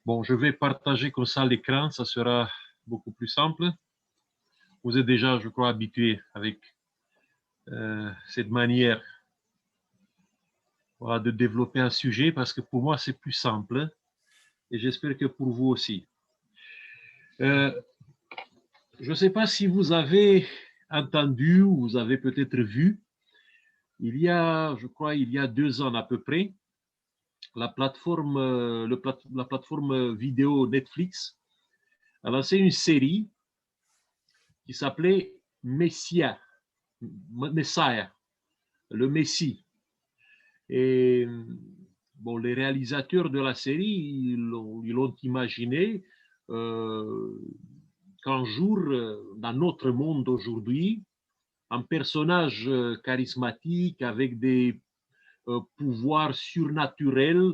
Bon, je vais partager comme ça l'écran, ça sera beaucoup plus simple. Vous êtes déjà, je crois, habitué avec cette manière, voilà, de développer un sujet parce que pour moi, c'est plus simple et j'espère que pour vous aussi. Je ne sais pas si vous avez entendu ou vous avez peut-être vu, il y a, je crois, il y a 2 ans à peu près, la plateforme vidéo Netflix a lancé une série qui s'appelait Messiah, le Messie. Et bon, les réalisateurs de la série, ils ont imaginé qu'un jour, dans notre monde d'aujourd'hui, un personnage charismatique avec des pouvoirs surnaturels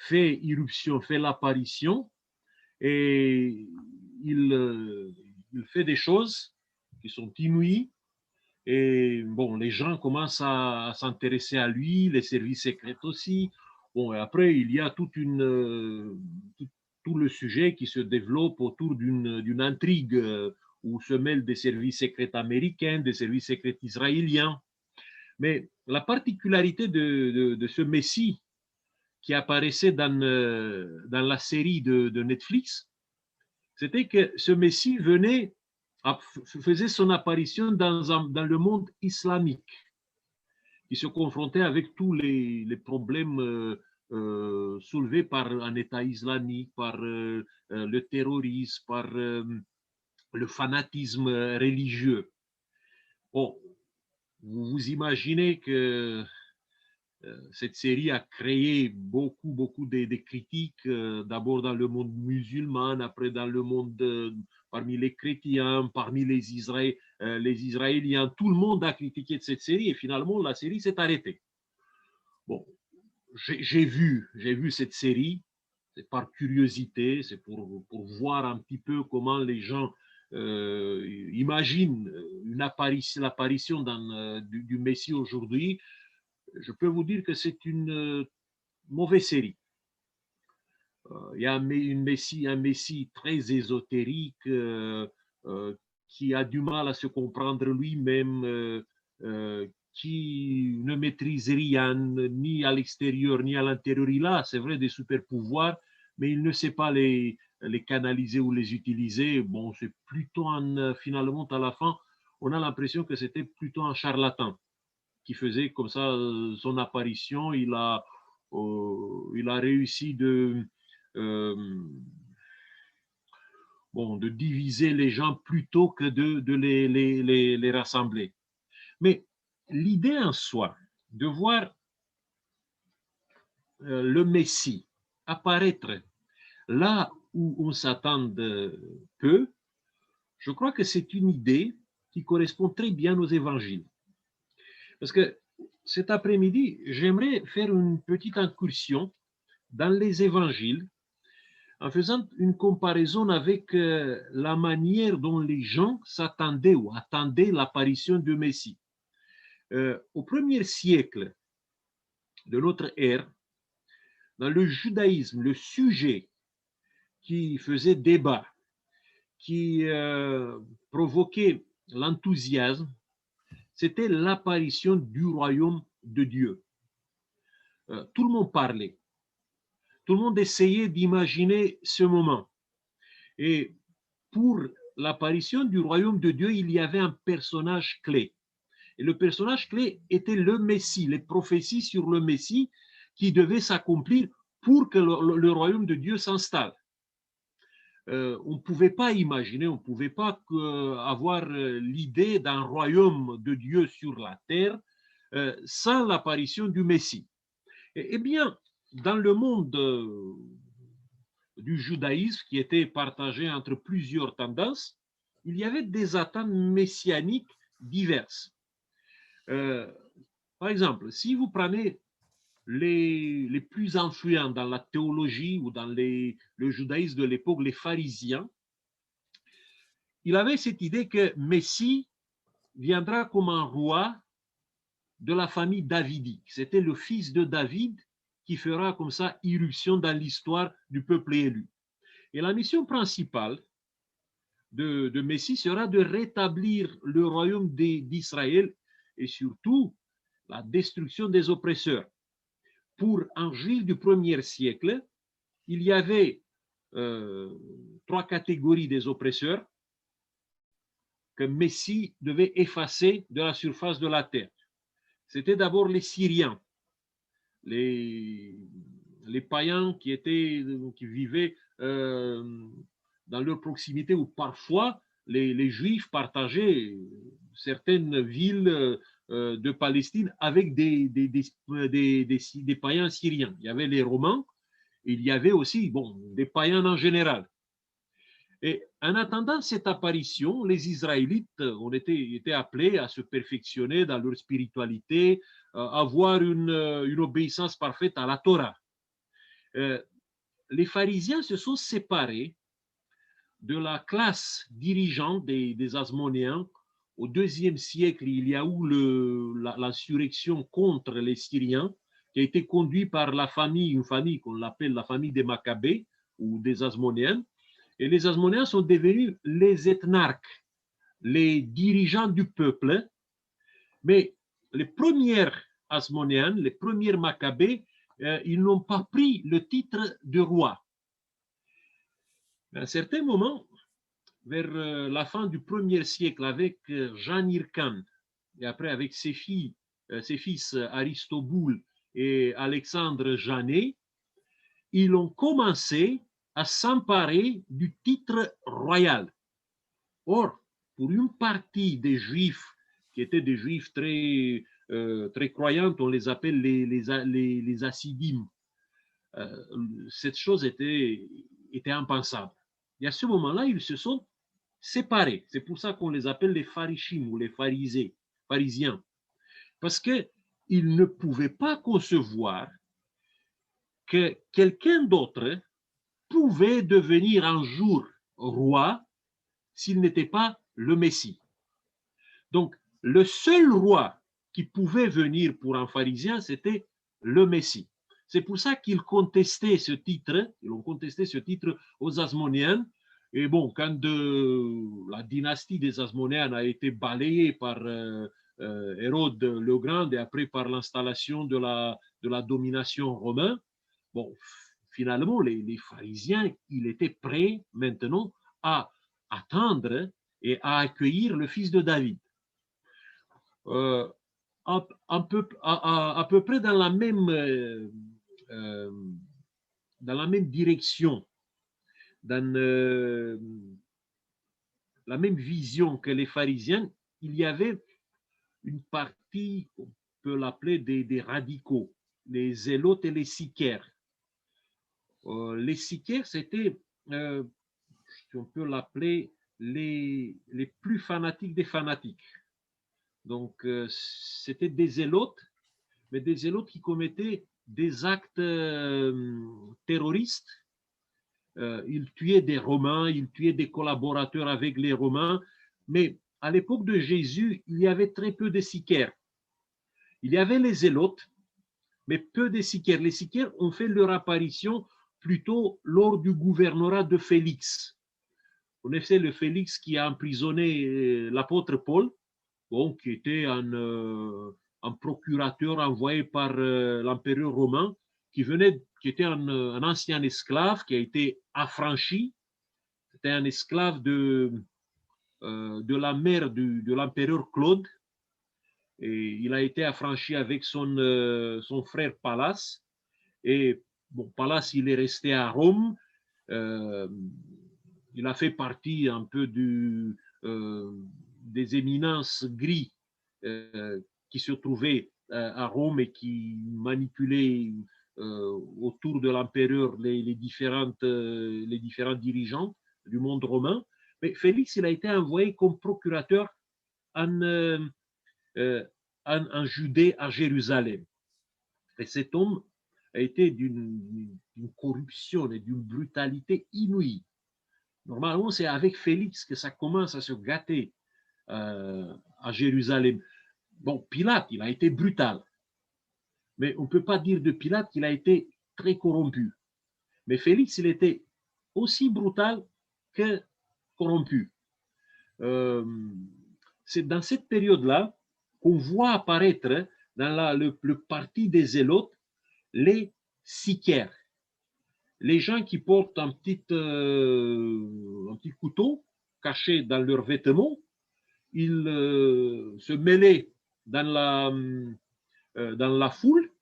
fait irruption, fait l'apparition et il fait des choses qui sont inouïes. Et bon, les gens commencent à s'intéresser à lui, les services secrets aussi. Bon, et après, il y a tout le sujet qui se développe autour d'une intrigue où se mêlent des services secrets américains, des services secrets israéliens. Mais la particularité de ce Messie qui apparaissait dans la série de Netflix, c'était que ce Messie faisait son apparition dans le monde islamique, qui se confrontait avec tous les problèmes soulevés par un État islamique, par le terrorisme, par le fanatisme religieux. Bon, vous vous imaginez que cette série a créé beaucoup de critiques, d'abord dans le monde musulman, après dans le monde parmi les chrétiens, parmi les Israéliens. Tout le monde a critiqué cette série et finalement la série s'est arrêtée. Bon, j'ai vu cette série, c'est par curiosité, c'est pour voir un petit peu comment les gens imaginent l'apparition du Messie aujourd'hui. Je peux vous dire que c'est une mauvaise série. Il y a un Messie très ésotérique qui a du mal à se comprendre lui-même, qui ne maîtrise rien, ni à l'extérieur, ni à l'intérieur. Il a, c'est vrai, des super pouvoirs, mais il ne sait pas les canaliser ou les utiliser. Bon, c'est plutôt finalement, à la fin, on a l'impression que c'était plutôt un charlatan qui faisait comme ça son apparition. Il a réussi de diviser les gens plutôt que de les rassembler. Mais l'idée en soi de voir le Messie apparaître là où on s'attend peu, je crois que c'est une idée qui correspond très bien aux évangiles. Parce que cet après-midi, j'aimerais faire une petite incursion dans les évangiles en faisant une comparaison avec la manière dont les gens s'attendaient ou attendaient l'apparition du Messie. Au premier siècle de notre ère, dans le judaïsme, le sujet qui faisait débat, qui provoquait l'enthousiasme, c'était l'apparition du royaume de Dieu. Tout le monde parlait. Tout le monde essayait d'imaginer ce moment. Et pour l'apparition du royaume de Dieu, il y avait un personnage clé. Et le personnage clé était le Messie, les prophéties sur le Messie qui devaient s'accomplir pour que le royaume de Dieu s'installe. On ne pouvait pas imaginer, on ne pouvait pas avoir l'idée d'un royaume de Dieu sur la terre sans l'apparition du Messie. Eh bien, dans le monde du judaïsme qui était partagé entre plusieurs tendances, il y avait des attentes messianiques diverses. Par exemple, si vous prenez les plus influents dans la théologie ou dans le judaïsme de l'époque, les pharisiens, il avait cette idée que Messie viendra comme un roi de la famille davidique. C'était le fils de David qui fera comme ça irruption dans l'histoire du peuple élu. Et la mission principale de Messie sera de rétablir le royaume d'Israël et surtout la destruction des oppresseurs. Pour un juif du 1er siècle, il y avait trois catégories des oppresseurs que Messie devait effacer de la surface de la terre. C'était d'abord les Syriens, les païens qui vivaient dans leur proximité, ou parfois les Juifs partageaient certaines villes de Palestine avec des païens syriens. Il y avait les Romains, il y avait aussi des païens en général. Et en attendant cette apparition, les Israélites ont été appelés à se perfectionner dans leur spiritualité, avoir une obéissance parfaite à la Torah. Les pharisiens se sont séparés de la classe dirigeante des Hasmonéens. Au IIe siècle, il y a eu l'insurrection contre les Syriens, qui a été conduite par une famille qu'on appelle la famille des Maccabées ou des Hasmonéens. Et les Hasmonéens sont devenus les ethnarques, les dirigeants du peuple. Mais les premières Hasmonéens, les premiers Maccabées, ils n'ont pas pris le titre de roi. À un certain moment, vers la fin du 1er siècle, avec Jean Hyrcane, et après avec ses fils Aristoboule et Alexandre Janet, ils ont commencé à s'emparer du titre royal. Or, pour une partie des Juifs, qui étaient des Juifs très croyants, on les appelle les Hassidim, cette chose était impensable. Et à ce moment-là, ils se sont séparés. C'est pour ça qu'on les appelle les Pharishim ou les pharisiens. Parce qu'ils ne pouvaient pas concevoir que quelqu'un d'autre pouvait devenir un jour roi s'il n'était pas le Messie. Donc, le seul roi qui pouvait venir pour un pharisien, c'était le Messie. C'est pour ça qu'ils contestaient ce titre, ils ont contesté ce titre aux Hasmonéens. Et bon, quand la dynastie des Hasmonéens a été balayée par Hérode le Grand et après par l'installation de la domination romaine, bon, finalement, les pharisiens, ils étaient prêts maintenant à attendre et à accueillir le fils de David. À peu près dans la même direction, dans la même vision que les pharisiens, il y avait une partie, on peut l'appeler des radicaux, les zélotes et les sicaires. Les sicaires, c'était, si on peut l'appeler, les plus fanatiques des fanatiques. Donc, c'était des zélotes, mais des zélotes qui commettaient des actes terroristes. Ils tuaient des Romains, ils tuaient des collaborateurs avec les Romains, mais à l'époque de Jésus, il y avait très peu de sicaires. Il y avait les zélotes, mais peu de sicaires. Les sicaires ont fait leur apparition plutôt lors du gouvernorat de Félix. On a fait le Félix qui a emprisonné l'apôtre Paul, bon, qui était un procurateur envoyé par l'empereur romain, qui était un ancien esclave qui a été affranchi. C'était un esclave de la mère de l'empereur Claude. Et il a été affranchi avec son frère Pallas. Et bon, Pallas, il est resté à Rome. Il a fait partie un peu des éminences gris qui se trouvaient à Rome et qui manipulaient autour de l'empereur les différents dirigeants du monde romain. Mais Félix, il a été envoyé comme procurateur en Judée, à Jérusalem. Et cet homme a été d'une corruption et d'une brutalité inouïe. Normalement, c'est avec Félix que ça commence à se gâter à Jérusalem. Bon, Pilate, il a été brutal. Mais on ne peut pas dire de Pilate qu'il a été très corrompu. Mais Félix, il était aussi brutal que corrompu. C'est dans cette période-là qu'on voit apparaître dans le parti des Zélotes les sicaires, les gens qui portent un petit couteau caché dans leurs vêtements. Ils se mêlaient dans la foule,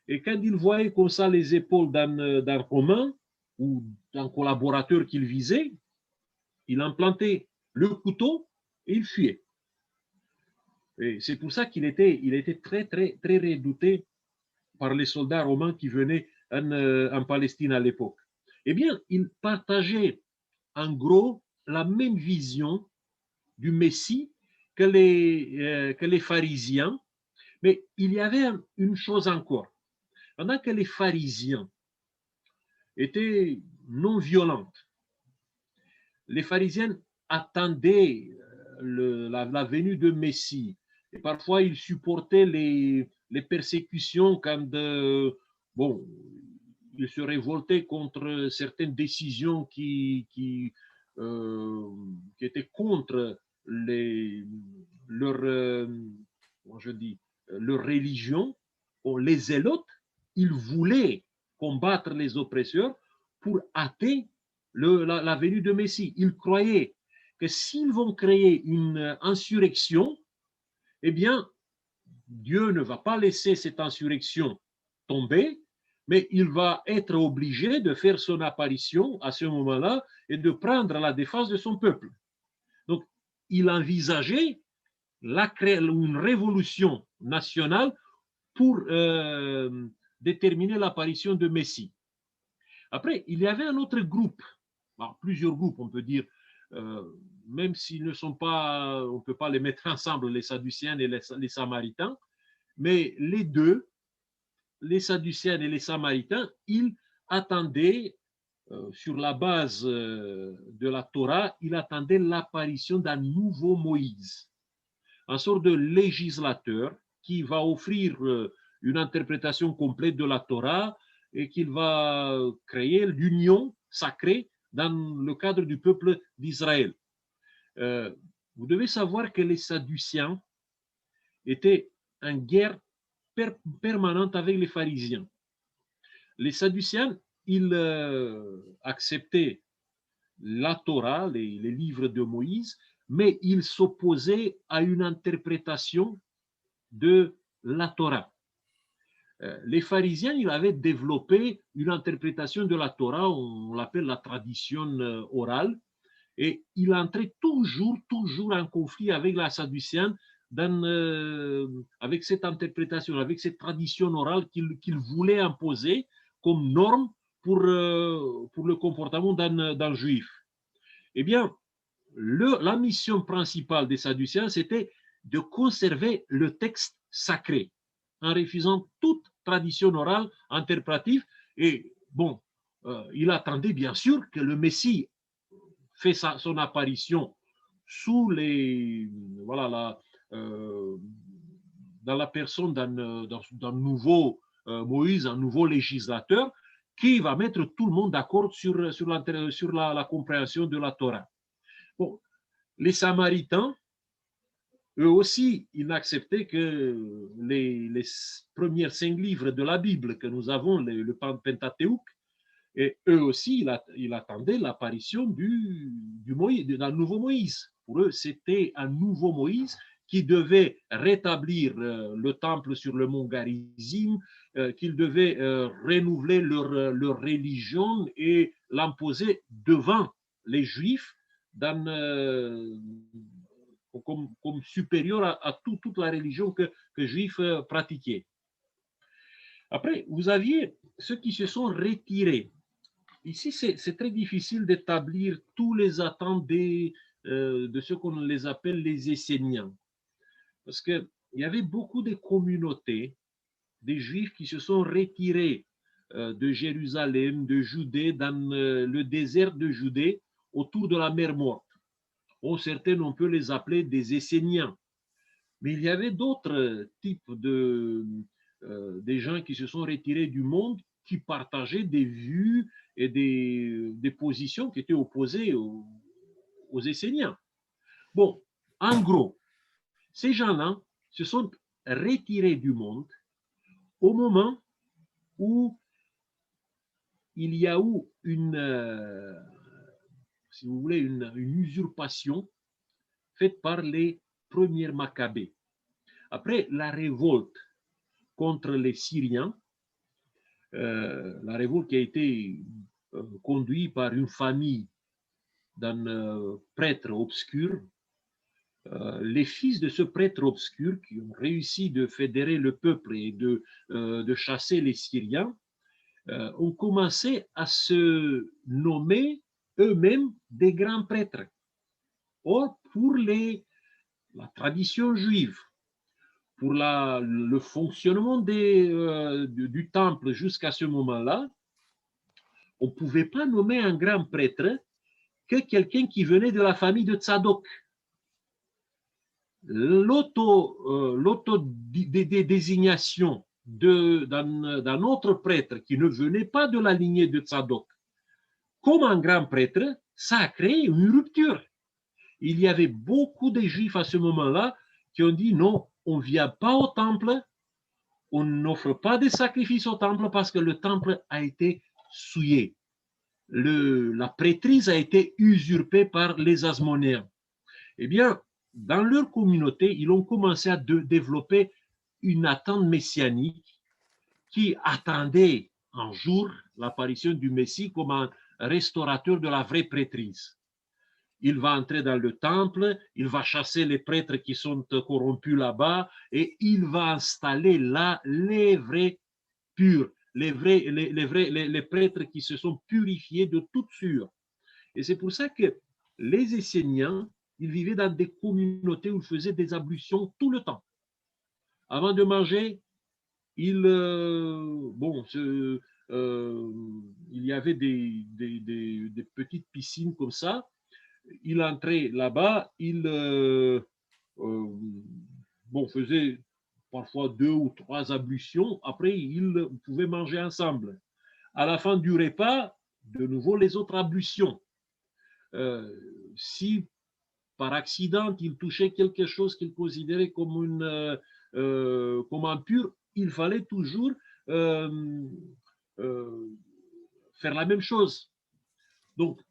et quand ils voyaient comme ça les épaules d'un Romain ou d'un collaborateur qu'ils visaient, ils implantaient le couteau et ils fuyaient. Et c'est pour ça qu'il était très, très, très redouté par les soldats romains qui venaient en Palestine à l'époque. Eh bien, ils partageaient en gros la même vision du Messie que les pharisiens, mais il y avait une chose encore. Pendant que les pharisiens étaient non violents, les pharisiens attendaient la venue de Messie. Et parfois, ils supportaient les persécutions quand, bon, ils se révoltaient contre certaines décisions qui étaient contre leur, je dis, leur religion. Bon, les zélotes, ils voulaient combattre les oppresseurs pour hâter la venue de Messie. Ils croyaient que s'ils vont créer une insurrection, eh bien, Dieu ne va pas laisser cette insurrection tomber, mais il va être obligé de faire son apparition à ce moment-là et de prendre la défense de son peuple. Donc, il envisageait une révolution nationale pour déterminer l'apparition de Messie. Après, il y avait un autre groupe, plusieurs groupes, on peut dire, même s'ils ne sont pas, on ne peut pas les mettre ensemble, les Sadduciens et les Samaritains, mais les deux, les Sadduciens et les Samaritains, ils attendaient, sur la base de la Torah, ils attendaient l'apparition d'un nouveau Moïse, un sort de législateur qui va offrir une interprétation complète de la Torah et qu'il va créer l'union sacrée dans le cadre du peuple d'Israël. Vous devez savoir que les Sadduciens étaient en guerre permanente avec les pharisiens. Les Sadduciens, ils acceptaient la Torah, les livres de Moïse, mais ils s'opposaient à une interprétation de la Torah. Les pharisiens, ils avaient développé une interprétation de la Torah, on l'appelle la tradition orale, et il entrait toujours en conflit avec la Sadducienne avec cette interprétation, avec cette tradition orale qu'il voulait imposer comme norme pour le comportement d'un juif. Eh bien, la mission principale des Sadduciens, c'était de conserver le texte sacré en refusant toute tradition orale interprétative. Et bon, il attendait bien sûr que le Messie fait son apparition sous dans la personne d'un nouveau Moïse, un nouveau législateur, qui va mettre tout le monde d'accord sur la compréhension de la Torah. Bon, les Samaritains, eux aussi, ils n'acceptaient que les premiers 5 livres de la Bible que nous avons, le Pentateuque, et eux aussi, ils attendaient l'apparition d'un nouveau Moïse. Pour eux, c'était un nouveau Moïse qui devait rétablir le temple sur le mont Garizim, qu'ils devaient renouveler leur religion et l'imposer devant les Juifs comme supérieur à toute la religion que les Juifs pratiquaient. Après, vous aviez ceux qui se sont retirés. Ici, c'est très difficile d'établir tous les attentes de ceux qu'on les appelle les Esséniens. Parce qu'il y avait beaucoup de communautés, des Juifs qui se sont retirés de Jérusalem, de Judée, dans le désert de Judée, autour de la mer Morte. Bon, certains, on peut les appeler des Esséniens. Mais il y avait d'autres types des gens qui se sont retirés du monde, qui partageaient des vues et des positions qui étaient opposées aux Esséniens. Bon, en gros, ces gens-là se sont retirés du monde au moment où il y a eu si vous voulez, une usurpation faite par les premiers Maccabées. Après la révolte contre les Syriens, la révolte qui a été conduite par une famille d'un prêtre obscur, les fils de ce prêtre obscur qui ont réussi de fédérer le peuple et de chasser les Syriens, ont commencé à se nommer eux-mêmes des grands prêtres. Or, pour la tradition juive, pour le fonctionnement du temple jusqu'à ce moment-là, on ne pouvait pas nommer un grand prêtre que quelqu'un qui venait de la famille de Tzadok. L'autodésignation d'un autre prêtre qui ne venait pas de la lignée de Tzadok comme un grand prêtre, ça a créé une rupture. Il y avait beaucoup de Juifs à ce moment-là qui ont dit non, on ne vient pas au temple, on n'offre pas de sacrifices au temple parce que le temple a été souillé. La prêtrise a été usurpée par les Asmonéens. Eh bien, dans leur communauté, ils ont commencé à développer une attente messianique qui attendait un jour l'apparition du Messie comme un restaurateur de la vraie prêtrise. Il va entrer dans le temple, il va chasser les prêtres qui sont corrompus là-bas et il va installer là les vrais purs, les prêtres qui se sont purifiés de toute sûre. Et c'est pour ça que les Esséniens, ils vivaient dans des communautés où ils faisaient des ablutions tout le temps. Avant de manger, il y avait des petites piscines comme ça. Il entrait là-bas, il faisait parfois 2 ou 3 ablutions. Après, ils pouvaient manger ensemble. À la fin du repas, de nouveau les autres ablutions. Si par accident il touchait quelque chose qu'il considérait comme impur, il fallait toujours faire la même chose. Donc,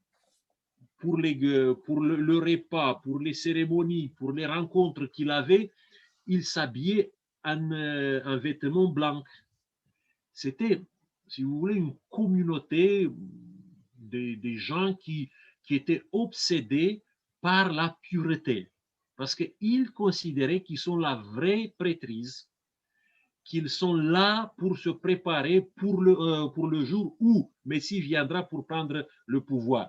pour le repas, pour les cérémonies, pour les rencontres qu'il avait, il s'habillait en vêtements blancs. C'était, si vous voulez, une communauté des gens qui étaient obsédés par la pureté, parce qu'ils considéraient qu'ils sont la vraie prêtrise, qu'ils sont là pour se préparer pour le jour où Messie viendra pour prendre le pouvoir.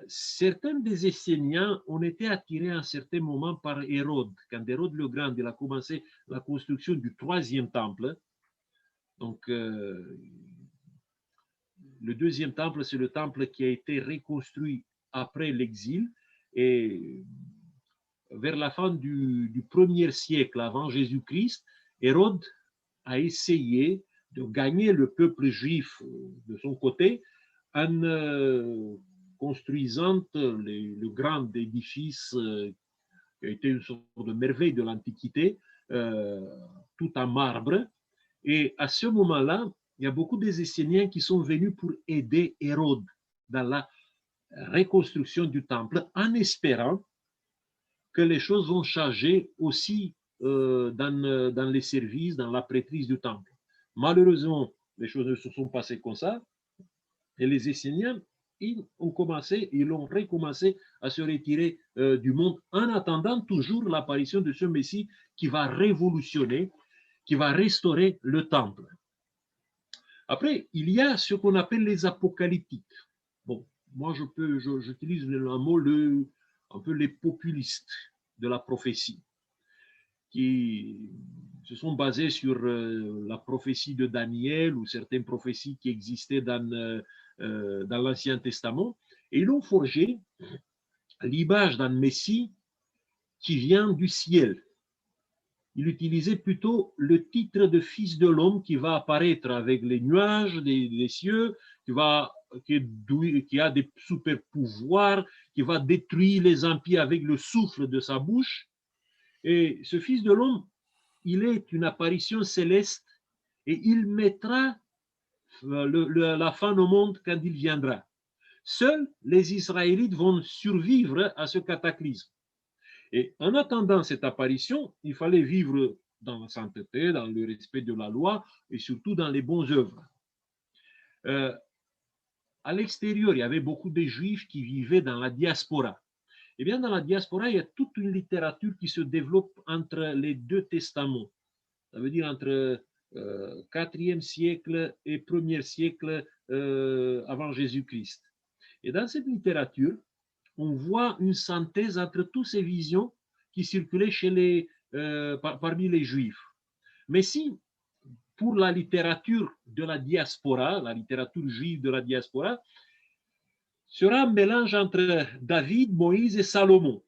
Certains des Esséniens ont été attirés à un certain moment par Hérode. Quand Hérode le Grand il a commencé la construction du 3e temple, donc le 2e temple, c'est le temple qui a été reconstruit après l'exil, et vers la fin du 1er siècle avant Jésus-Christ, Hérode a essayé de gagner le peuple juif de son côté en construisant le grand édifice qui a été une sorte de merveille de l'Antiquité, tout en marbre. Et à ce moment-là, il y a beaucoup des Esséniens qui sont venus pour aider Hérode dans la reconstruction du temple, en espérant que les choses vont changer aussi dans les services, dans la prêtrise du temple. Malheureusement, les choses ne se sont passées comme ça, et les Esséniens, ils ont recommencé à se retirer du monde en attendant toujours l'apparition de ce Messie qui va révolutionner, qui va restaurer le temple. Après, il y a ce qu'on appelle les apocalyptiques. Bon, moi, j'utilise un mot, un peu les populistes de la prophétie, qui se sont basés sur la prophétie de Daniel ou certaines prophéties qui existaient dans l'Ancien Testament, et ils ont forgé l'image d'un Messie qui vient du ciel. il utilisait plutôt le titre de fils de l'homme qui va apparaître avec les nuages des cieux, qui a des super pouvoirs, qui va détruire les empires avec le souffle de sa bouche. Et ce fils de l'homme, il est une apparition céleste et il mettra la fin au monde quand il viendra. Seuls les Israélites vont survivre à ce cataclysme. Et en attendant cette apparition, il fallait vivre dans la sainteté, dans le respect de la loi et surtout dans les bonnes œuvres. À l'extérieur, il y avait beaucoup de Juifs qui vivaient dans la diaspora. Eh bien, dans la diaspora, il y a toute une littérature qui se développe entre les deux testaments. Ça veut dire entre 4e siècle et 1er siècle avant Jésus-Christ. Et dans cette littérature, on voit une synthèse entre toutes ces visions qui circulaient parmi les Juifs. Mais si, pour la littérature de la diaspora, la littérature juive de la diaspora, sera un mélange entre David, Moïse et Salomon.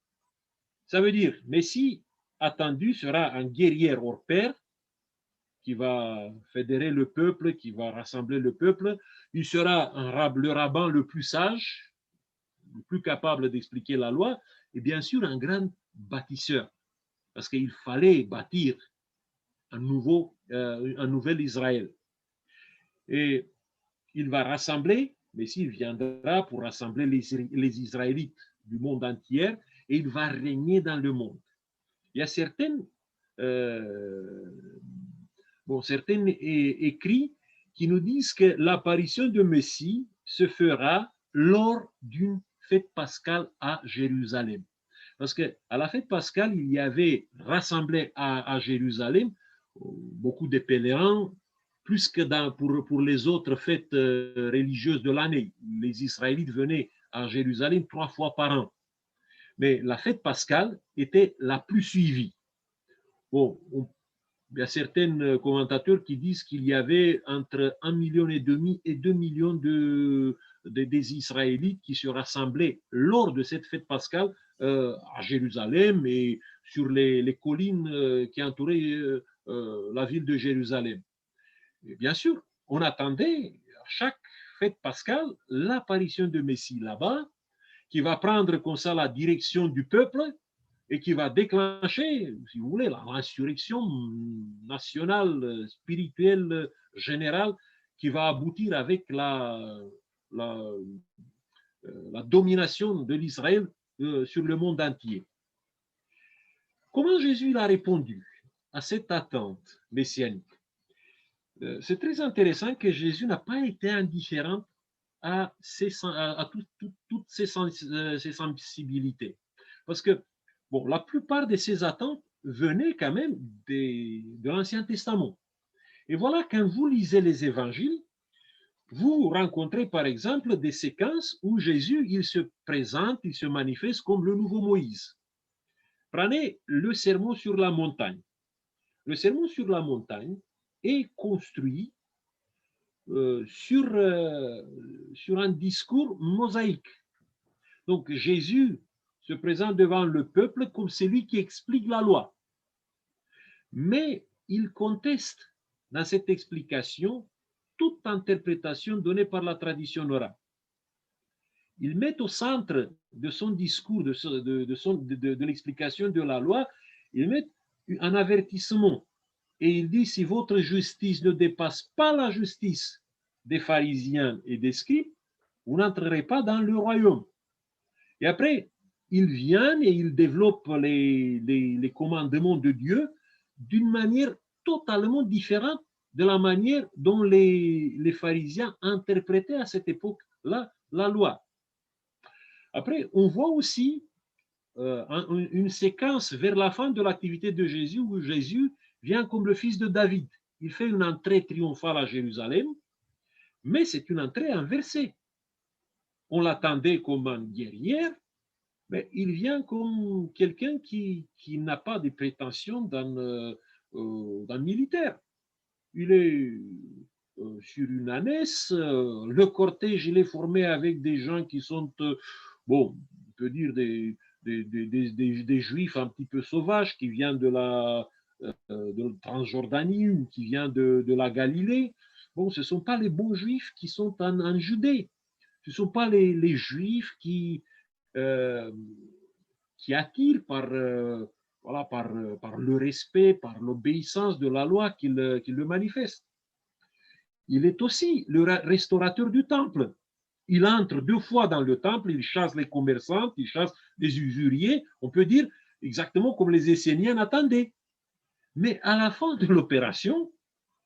Ça veut dire, Messie attendu sera un guerrier hors pair qui va fédérer le peuple, qui va rassembler le peuple. Il sera le rabbin le plus sage, le plus capable d'expliquer la loi, et bien sûr un grand bâtisseur, parce qu'il fallait bâtir un nouvel Israël. Et il va rassembler, mais s'il viendra pour rassembler les Israélites du monde entier, et il va régner dans le monde. Il y a certains écrits qui nous disent que l'apparition de Messie se fera lors d'une fête pascale à Jérusalem. Parce qu'à la fête pascale, il y avait rassemblé à Jérusalem beaucoup de pèlerins, plus que pour les autres fêtes religieuses de l'année. Les Israélites venaient à Jérusalem 3 fois par an. Mais la fête pascale était la plus suivie. Bon, il y a certains commentateurs qui disent qu'il y avait entre 1,5 million et 2 millions des Israélites qui se rassemblaient lors de cette fête pascale à Jérusalem et sur les collines qui entouraient la ville de Jérusalem. Et bien sûr, on attendait à chaque fête pascale l'apparition de Messie là-bas, qui va prendre comme ça la direction du peuple et qui va déclencher, si vous voulez, l'insurrection nationale, spirituelle, générale, qui va aboutir avec la domination de l'Israël sur le monde entier. Comment Jésus a répondu à cette attente messianique? C'est très intéressant que Jésus n'a pas été indifférent à toutes ces sensibilités. Parce que, bon, la plupart de ces attentes venaient quand même de l'Ancien Testament. Et voilà, quand vous lisez les évangiles, vous rencontrez par exemple des séquences où Jésus, il se présente, il se manifeste comme le nouveau Moïse. Prenez le sermon sur la montagne. Le sermon sur la montagne est construit sur un discours mosaïque. Donc Jésus se présente devant le peuple comme celui qui explique la loi. Mais il conteste dans cette explication toute interprétation donnée par la tradition orale. Il met au centre de son discours, de l'explication de la loi, il met un avertissement. Et il dit, si votre justice ne dépasse pas la justice des pharisiens et des scribes, vous n'entrerez pas dans le royaume. Et après, il vient et il développe les commandements de Dieu d'une manière totalement différente de la manière dont les pharisiens interprétaient à cette époque-là la loi. Après, on voit aussi une séquence vers la fin de l'activité de Jésus où Jésus vient comme le fils de David. Il fait une entrée triomphale à Jérusalem, mais c'est une entrée inversée. On l'attendait comme un guerrier, mais il vient comme quelqu'un qui n'a pas de prétention d'un militaire. Il est sur une ânesse, le cortège il est formé avec des gens qui sont, bon, on peut dire des juifs un petit peu sauvages qui viennent de Transjordanie ou qui vient de la Galilée. Bon, ce ne sont pas les bons juifs qui sont en Judée. Ce ne sont pas les juifs euh, qui attirent voilà, par le respect, par l'obéissance de la loi qu'ils le manifestent. Il est aussi le restaurateur du temple. Il entre 2 fois dans le temple, il chasse les commerçants, il chasse les usuriers, on peut dire exactement comme les Esséniens attendaient. Mais à la fin de l'opération,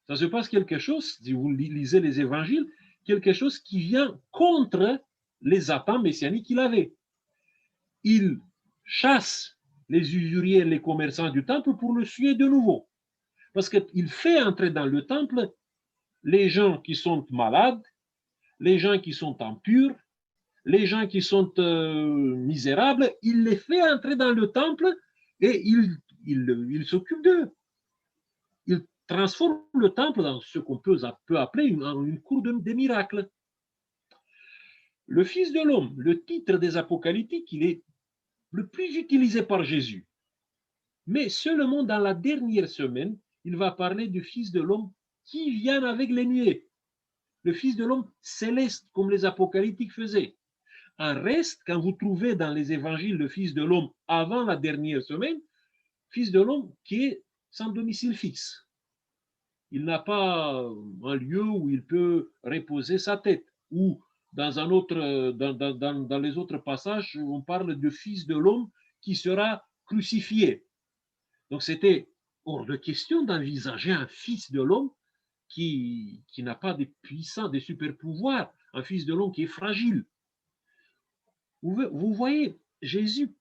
ça se passe quelque chose, si vous lisez les évangiles, quelque chose qui vient contre les attentes messianiques qu'il avait. Il chasse les usuriers et les commerçants du temple pour le suer de nouveau. Parce qu'il fait entrer dans le temple les gens qui sont malades, les gens qui sont impurs, les gens qui sont misérables, il les fait entrer dans le temple et il s'occupe d'eux. Il transforme le temple dans ce qu'on peut appeler une cour des miracles. Le Fils de l'homme, le titre des Apocalyptiques, il est le plus utilisé par Jésus. Mais seulement dans la dernière semaine, il va parler du Fils de l'homme qui vient avec les nuées. Le Fils de l'homme céleste, comme les Apocalyptiques faisaient. En reste, quand vous trouvez dans les évangiles le Fils de l'homme avant la dernière semaine, Fils de l'homme qui est sans domicile fixe. Il n'a pas un lieu où il peut reposer sa tête. Ou dans les autres passages, on parle de Fils de l'homme qui sera crucifié. Donc c'était hors de question d'envisager un Fils de l'homme qui n'a pas de puissants, des super pouvoirs, un Fils de l'homme qui est fragile. Vous voyez, Jésus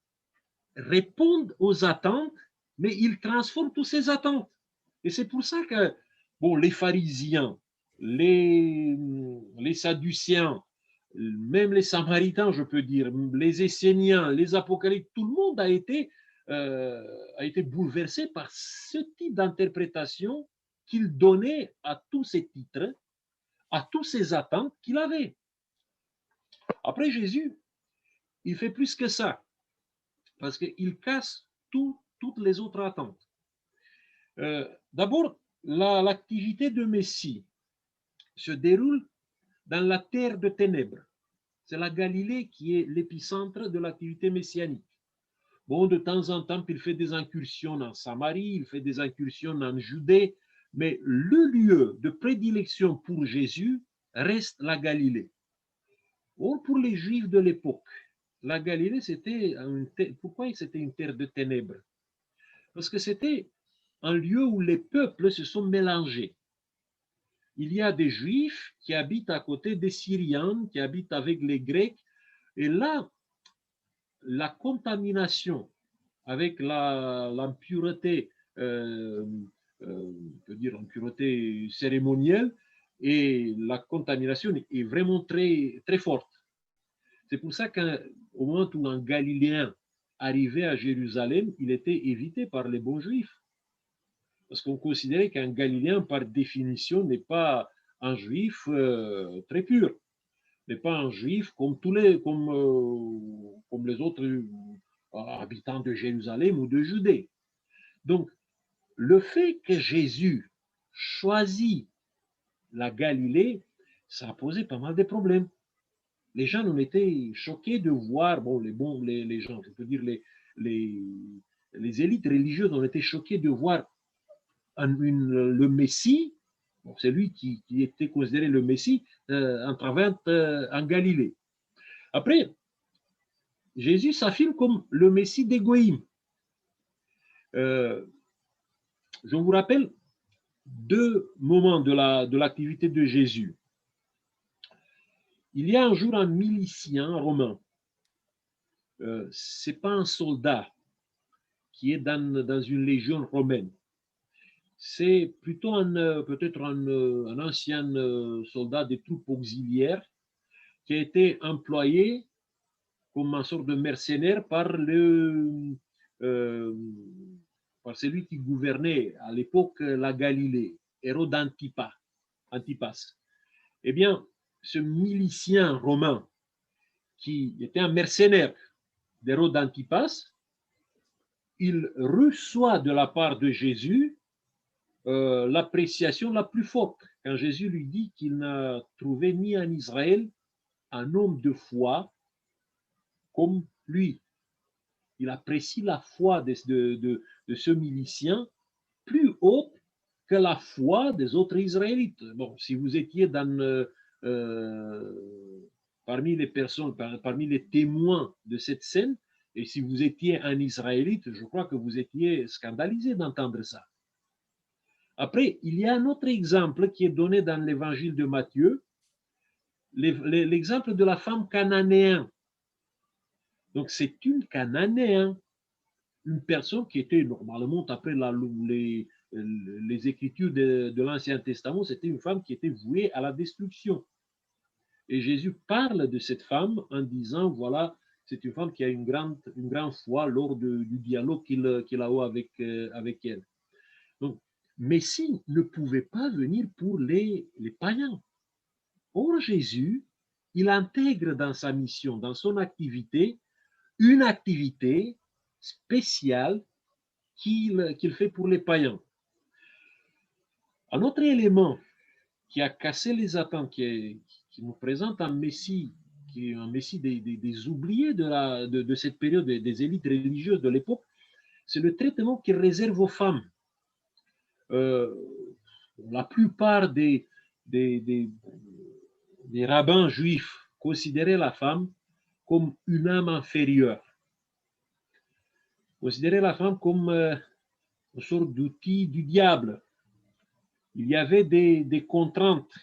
répond aux attentes, mais il transforme toutes ces attentes. Et c'est pour ça que bon, les pharisiens, les sadduciens, même les samaritains, je peux dire, les esséniens, les apocalyptes, tout le monde a été bouleversé par ce type d'interprétation qu'il donnait à tous ces titres, à toutes ces attentes qu'il avait. Après Jésus, il fait plus que ça, parce qu'il casse toutes les autres attentes. D'abord, l'activité de Messie se déroule dans la terre de ténèbres. C'est la Galilée qui est l'épicentre de l'activité messianique. Bon, de temps en temps, il fait des incursions en Samarie, il fait des incursions en Judée, mais le lieu de prédilection pour Jésus reste la Galilée. Or, pour les Juifs de l'époque, la Galilée, pourquoi c'était une terre de ténèbres? Parce que c'était un lieu où les peuples se sont mélangés. Il y a des Juifs qui habitent à côté des Syriens, qui habitent avec les Grecs, et là, la contamination avec l'impureté, on peut dire l'impureté cérémonielle, et la contamination est vraiment très, très forte. C'est pour ça qu'au moment où un Galiléen arrivait à Jérusalem, il était évité par les bons Juifs. Parce qu'on considérait qu'un Galiléen, par définition, n'est pas un Juif très pur, n'est pas un Juif comme les autres habitants de Jérusalem ou de Judée. Donc, le fait que Jésus choisit la Galilée, ça a posé pas mal de problèmes. Les gens ont été choqués de voir, bon, les gens, je peux dire les élites religieuses ont été choquées de voir le Messie, bon, c'est lui qui était considéré le Messie, en travers en Galilée. Après, Jésus s'affirme comme le Messie des Goïms. Je vous rappelle 2 moments de l'activité de Jésus. Il y a un jour un milicien romain. Ce n'est pas un soldat qui est dans une légion romaine. C'est plutôt peut-être un ancien soldat des troupes auxiliaires qui a été employé comme une sorte de mercenaire par celui qui gouvernait à l'époque la Galilée, Hérode Antipas. Eh bien, ce milicien romain qui était un mercenaire d'Hérode Antipas il reçoit de la part de Jésus l'appréciation la plus forte. Quand Jésus lui dit qu'il n'a trouvé ni en Israël un homme de foi comme lui. Il apprécie la foi de ce milicien plus haute que la foi des autres Israélites. Bon, si vous étiez parmi les personnes, parmi les témoins de cette scène, et si vous étiez un Israélite, je crois que vous étiez scandalisé d'entendre ça. Après, il y a un autre exemple qui est donné dans l'évangile de Matthieu, l'exemple de la femme cananéenne. Donc, c'est une cananéenne, une personne qui était normalement, après les écritures de l'Ancien Testament, c'était une femme qui était vouée à la destruction. Et Jésus parle de cette femme en disant, voilà, c'est une femme qui a une grande foi lors du dialogue qu'il a eu avec elle. Donc, Messie ne pouvait pas venir pour les païens. Or, Jésus, il intègre dans sa mission, dans son activité, une activité spéciale qu'il fait pour les païens. Un autre élément qui a cassé les attentes, qui nous présente un Messie, qui est un Messie des oubliés de cette période, des élites religieuses de l'époque, c'est le traitement qu'il réserve aux femmes. La plupart des rabbins juifs considéraient la femme comme une âme inférieure, considéraient la femme comme une sorte d'outil du diable. Il y avait des contraintes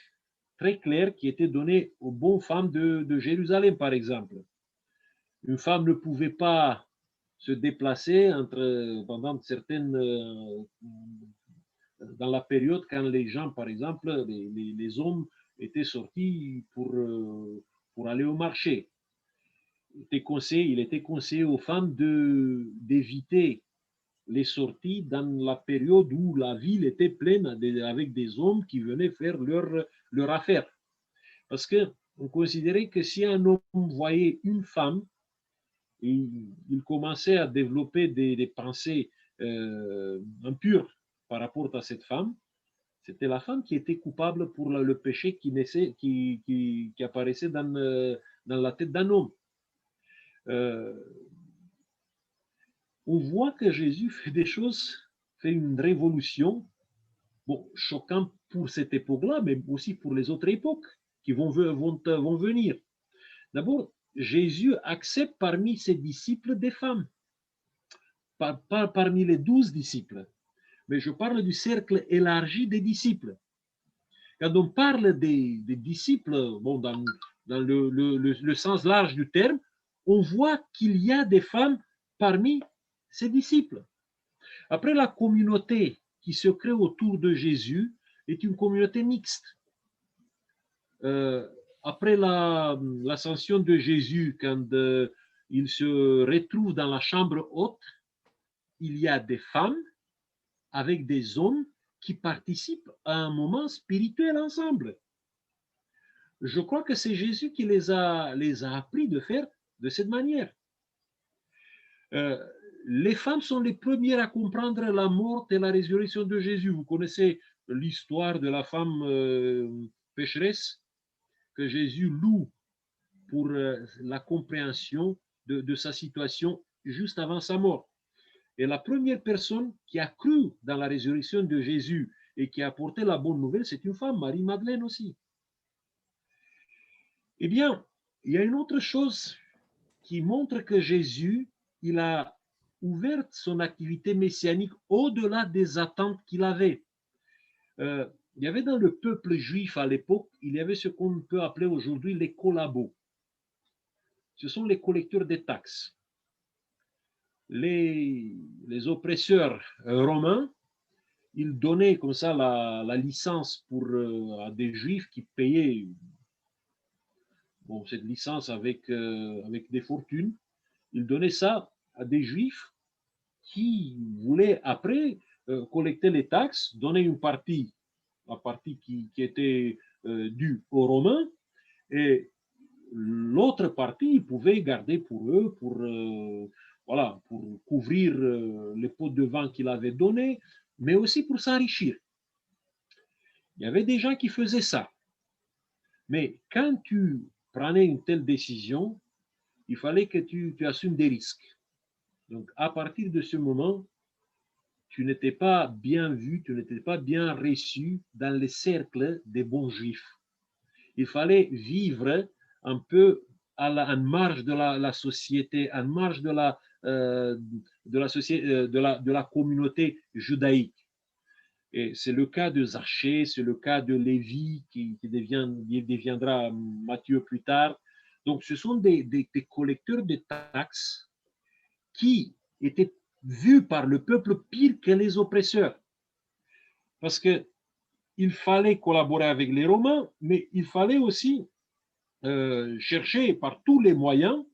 très claires qui étaient données aux bonnes femmes de Jérusalem, par exemple. Une femme ne pouvait pas se déplacer pendant certaines dans la période quand les gens, par exemple, les hommes étaient sortis pour aller au marché. Il était conseillé aux femmes d'éviter les sorties dans la période où la ville était pleine avec des hommes qui venaient faire leur affaire. Parce qu'on considérait que si un homme voyait une femme, il commençait à développer des pensées impures par rapport à cette femme. C'était la femme qui était coupable pour le péché qui apparaissait dans la tête d'un homme. On voit que Jésus fait des choses, fait une révolution, bon, choquante pour cette époque-là, mais aussi pour les autres époques qui vont venir. D'abord, Jésus accepte parmi ses disciples des femmes, pas parmi les 12 disciples, mais je parle du cercle élargi des disciples. Quand on parle des disciples, bon, dans le sens large du terme, on voit qu'il y a des femmes parmi ses disciples. Après, la communauté qui se crée autour de Jésus est une communauté mixte. Après l'ascension de Jésus, quand il se retrouve dans la chambre haute, il y a des femmes avec des hommes qui participent à un moment spirituel ensemble. Je crois que c'est Jésus qui les a appris de faire de cette manière. Les femmes sont les premières à comprendre la mort et la résurrection de Jésus. Vous connaissez l'histoire de la femme pécheresse que Jésus loue pour la compréhension de sa situation juste avant sa mort. Et la première personne qui a cru dans la résurrection de Jésus et qui a apporté la bonne nouvelle, c'est une femme, Marie-Madeleine aussi. Eh bien, il y a une autre chose qui montre que Jésus, il a ouvert son activité messianique au-delà des attentes qu'il avait. Il y avait dans le peuple juif à l'époque, il y avait ce qu'on peut appeler aujourd'hui les collabos. Ce sont les collecteurs des taxes. Les oppresseurs romains, ils donnaient comme ça la licence à des juifs qui payaient cette licence avec des fortunes. Ils donnaient ça à des juifs qui voulaient après collecter les taxes, donner une partie, la partie qui était due aux Romains, et l'autre partie, ils pouvaient garder pour eux, voilà, pour couvrir les pots de vin qu'il avait donnés, mais aussi pour s'enrichir. Il y avait des gens qui faisaient ça. Mais quand tu prenais une telle décision, il fallait que tu assumes des risques. Donc, à partir de ce moment, tu n'étais pas bien vu, tu n'étais pas bien reçu dans les cercles des bons juifs. Il fallait vivre un peu en marge de la société, en marge de la communauté judaïque. Et c'est le cas de Zachée, c'est le cas de Lévi qui deviendra Matthieu plus tard. Donc, ce sont des collecteurs de taxes qui étaient vus par le peuple pire que les oppresseurs. Parce qu'il fallait collaborer avec les Romains, mais il fallait aussi chercher par tous les moyens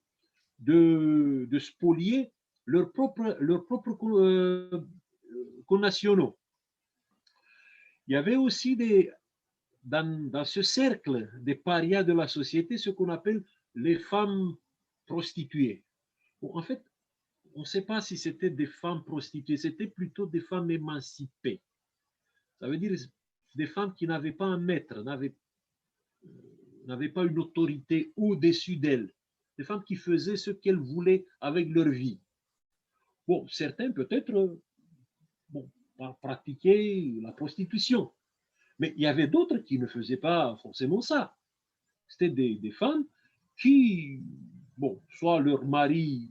de spolier leurs propres connationaux. Il y avait aussi dans ce cercle des parias de la société ce qu'on appelle les femmes prostituées. Bon, en fait, on ne sait pas si c'était des femmes prostituées, c'était plutôt des femmes émancipées. Ça veut dire des femmes qui n'avaient pas un maître, n'avaient pas une autorité au-dessus d'elles. Des femmes qui faisaient ce qu'elles voulaient avec leur vie. Bon, certains peut-être bon, pratiquaient la prostitution, mais il y avait d'autres qui ne faisaient pas forcément ça. C'était des femmes qui, bon, soit leur mari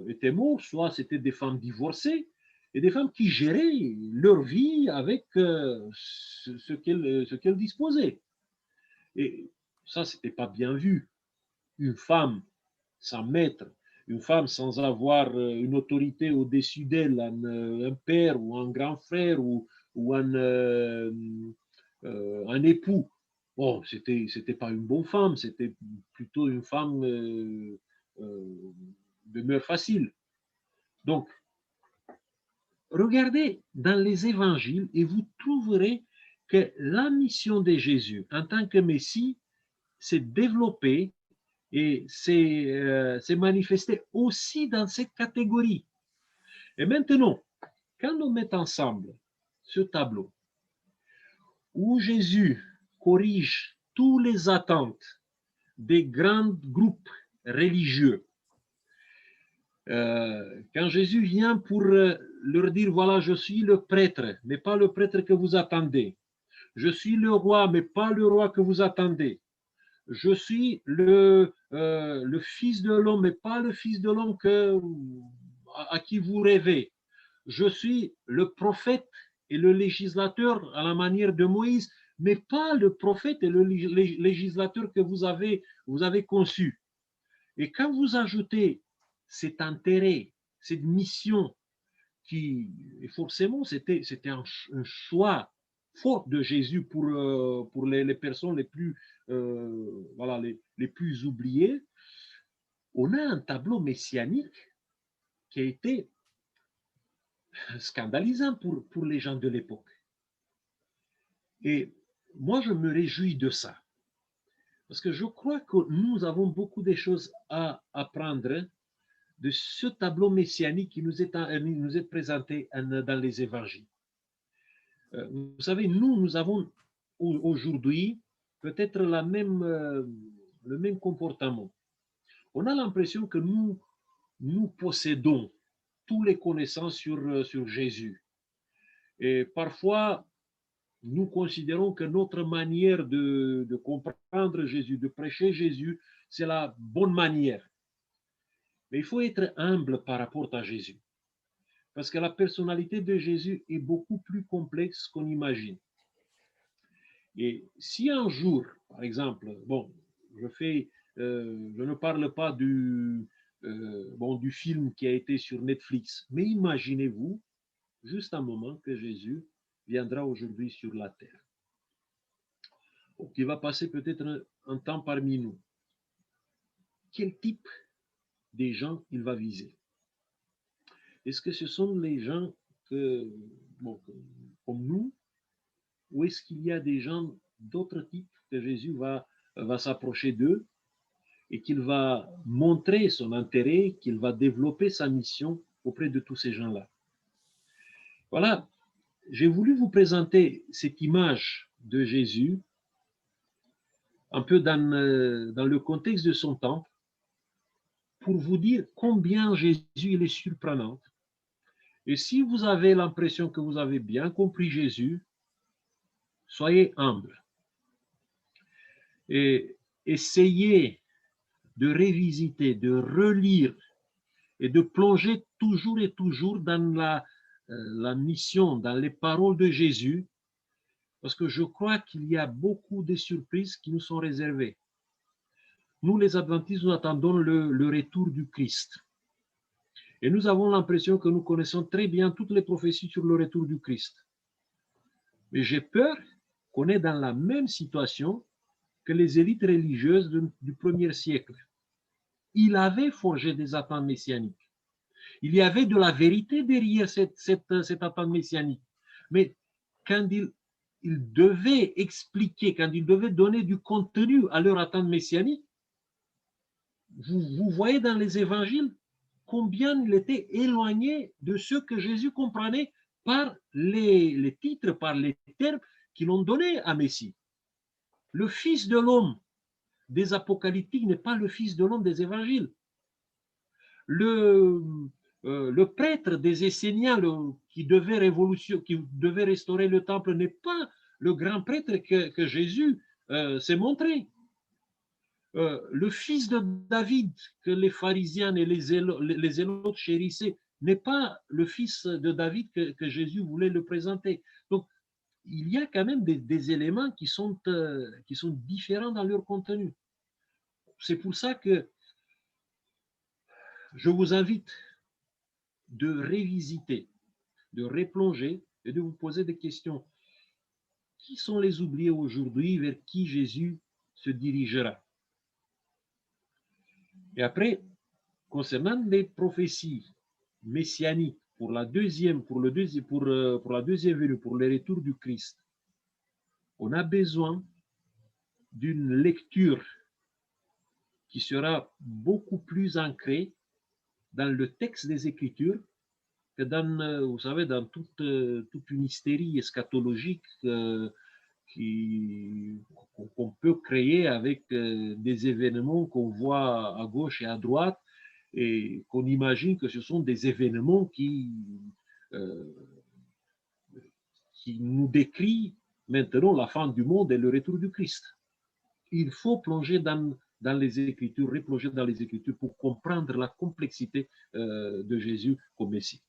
était mort, soit c'était des femmes divorcées, et des femmes qui géraient leur vie avec ce qu'elles disposaient. Et ça, c'était pas bien vu. Une femme sans maître, une femme sans avoir une autorité au-dessus d'elle, un père ou un grand frère ou un époux. Bon, c'était pas une bonne femme, c'était plutôt une femme de mœurs faciles. Donc, regardez dans les évangiles et vous trouverez que la mission de Jésus en tant que Messie s'est développée et s'est manifestée aussi dans cette catégorie. Et maintenant, quand on met ensemble ce tableau où Jésus corrige toutes les attentes des grands groupes religieux, quand Jésus vient pour leur dire, voilà, je suis le prêtre, mais pas le prêtre que vous attendez. Je suis le roi, mais pas le roi que vous attendez. Je suis le fils de l'homme, mais pas le fils de l'homme à qui vous rêvez. Je suis le prophète et le législateur à la manière de Moïse, mais pas le prophète et le législateur que vous avez conçu. Et quand vous ajoutez cet intérêt, cette mission, qui forcément c'était un choix fort de Jésus pour les personnes les plus, voilà, les plus oubliées, on a un tableau messianique qui a été scandalisant pour les gens de l'époque. Et moi, je me réjouis de ça. Parce que je crois que nous avons beaucoup de choses à apprendre de ce tableau messianique qui nous est présenté dans les évangiles. Vous savez, nous avons aujourd'hui peut-être le même comportement. On a l'impression que nous possédons toutes les connaissances sur Jésus. Et parfois, nous considérons que notre manière de comprendre Jésus, de prêcher Jésus, c'est la bonne manière. Mais il faut être humble par rapport à Jésus. Parce que la personnalité de Jésus est beaucoup plus complexe qu'on imagine. Et si un jour, par exemple, bon, je ne parle pas du film qui a été sur Netflix, mais imaginez-vous juste un moment que Jésus viendra aujourd'hui sur la terre, qui va passer peut-être un temps parmi nous. Quel type de gens il va viser? Est-ce que ce sont les gens comme nous, ou est-ce qu'il y a des gens d'autres types que Jésus va s'approcher d'eux et qu'il va montrer son intérêt, qu'il va développer sa mission auprès de tous ces gens-là. Voilà, j'ai voulu vous présenter cette image de Jésus un peu dans le contexte de son temps pour vous dire combien Jésus il est surprenant. Et si vous avez l'impression que vous avez bien compris Jésus, soyez humble et essayez de revisiter, de relire et de plonger toujours et toujours dans la mission, dans les paroles de Jésus, parce que je crois qu'il y a beaucoup de surprises qui nous sont réservées. Nous, les adventistes, nous attendons le retour du Christ. Et nous avons l'impression que nous connaissons très bien toutes les prophéties sur le retour du Christ. Mais j'ai peur qu'on est dans la même situation que les élites religieuses du premier siècle. Il avait forgé des attentes messianiques. Il y avait de la vérité derrière cette attente messianique. Mais quand il devait expliquer, quand il devait donner du contenu à leur attente messianique, vous voyez dans les évangiles combien il était éloigné de ce que Jésus comprenait par les titres, par les termes qu'il ont donnés à Messie. Le Fils de l'homme des Apocalyptiques n'est pas le Fils de l'homme des évangiles. Le prêtre des Esséniens qui devait restaurer le temple n'est pas le grand prêtre que Jésus s'est montré. Le fils de David que les pharisiens et les zélotes chérissaient n'est pas le fils de David que Jésus voulait le présenter. Donc, il y a quand même des éléments qui sont différents dans leur contenu. C'est pour ça que je vous invite de révisiter, de replonger et de vous poser des questions. Qui sont les oubliés aujourd'hui vers qui Jésus se dirigera? Et après, concernant les prophéties messianiques pour la deuxième venue, pour le retour du Christ, on a besoin d'une lecture qui sera beaucoup plus ancrée dans le texte des Écritures que dans, vous savez, dans toute une hystérie eschatologique qu'on peut créer avec des événements qu'on voit à gauche et à droite et qu'on imagine que ce sont des événements qui nous décrivent maintenant la fin du monde et le retour du Christ. Il faut plonger dans les Écritures, replonger dans les Écritures pour comprendre la complexité de Jésus comme Messie.